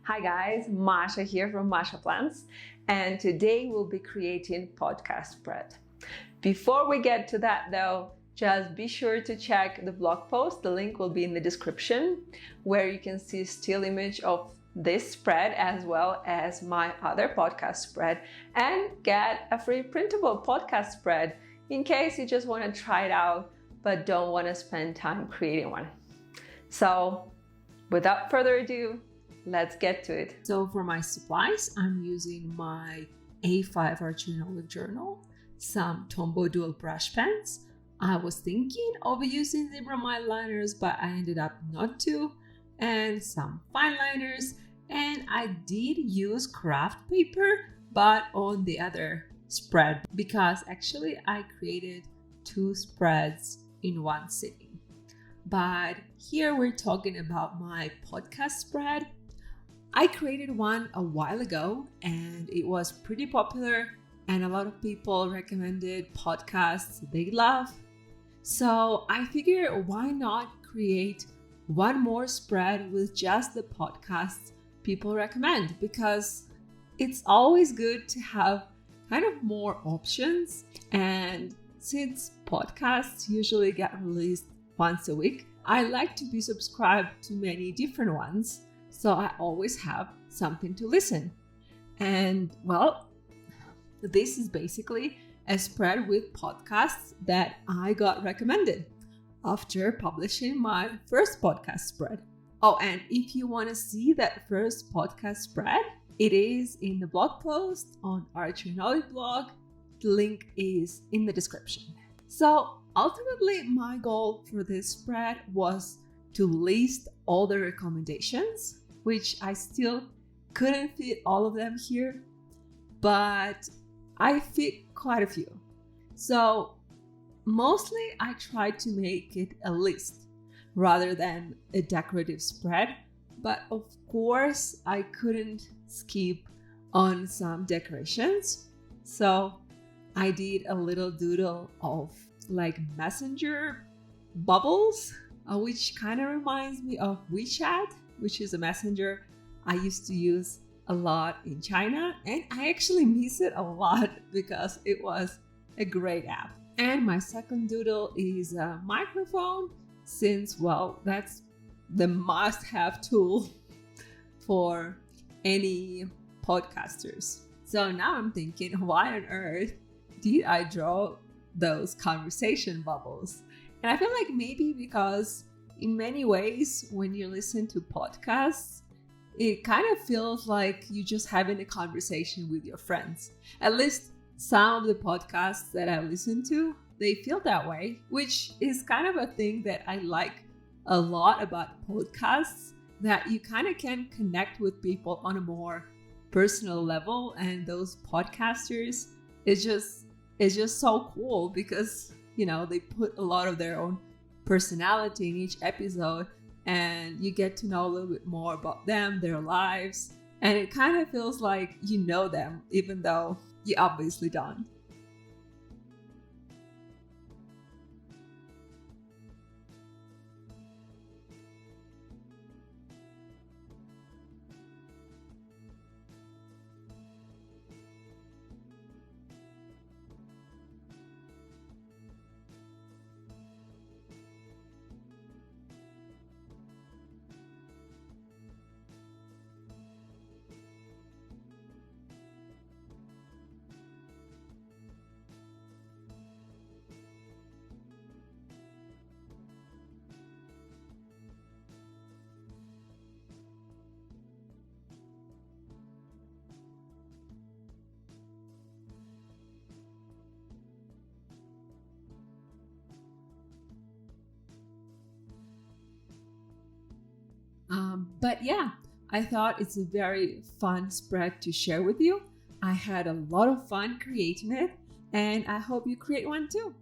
Hi guys, Masha here from Masha Plans, and today we'll be creating podcast spread. Before we get to that though, just be sure to check the blog post. The link will be in the description, where you can see a still image of this spread as well as my other podcast spread, and get a free printable podcast spread in case you just want to try it out but don't want to spend time creating one. So without further ado, let's get to it. So for my supplies, I'm using my A5 Archie journal, some Tombow dual brush pens. I was thinking of using zebra mine liners, but I ended up not to, and some fine liners. And I did use craft paper, but on the other spread, because actually I created 2 spreads in one sitting. But here we're talking about my podcast spread. I created one a while ago and it was pretty popular, and a lot of people recommended podcasts they love. So I figured, why not create one more spread with just the podcasts people recommend, because it's always good to have kind of more options. And since podcasts usually get released once a week, I like to be subscribed to many different ones, so I always have something to listen. And well, this is basically a spread with podcasts that I got recommended after publishing my first podcast spread. Oh, and if you want to see that first podcast spread, it is in the blog post on Archie blog. The link is in the description. So ultimately, my goal for this spread was to list all the recommendations, which I still couldn't fit all of them here, but I fit quite a few. So mostly I tried to make it a list rather than a decorative spread, but of course I couldn't skip on some decorations. So I did a little doodle of like messenger bubbles, which kind of reminds me of WeChat, which is a messenger I used to use a lot in China, and I actually miss it a lot because it was a great app. And my second doodle is a microphone, since, well, that's the must-have tool for any podcasters. So now I'm thinking, why on earth did I draw those conversation bubbles? And I feel like maybe because in many ways, when you listen to podcasts, it kind of feels like you're just having a conversation with your friends. At least some of the podcasts that I listen to, they feel that way, which is kind of a thing that I like a lot about podcasts, that you kind of can connect with people on a more personal level. And those podcasters, it's just so cool because, you know, they put a lot of their own personality in each episode, and you get to know a little bit more about them, their lives, and it kind of feels like you know them, even though you obviously don't. But yeah, I thought it's a very fun spread to share with you. I had a lot of fun creating it, and I hope you create one too.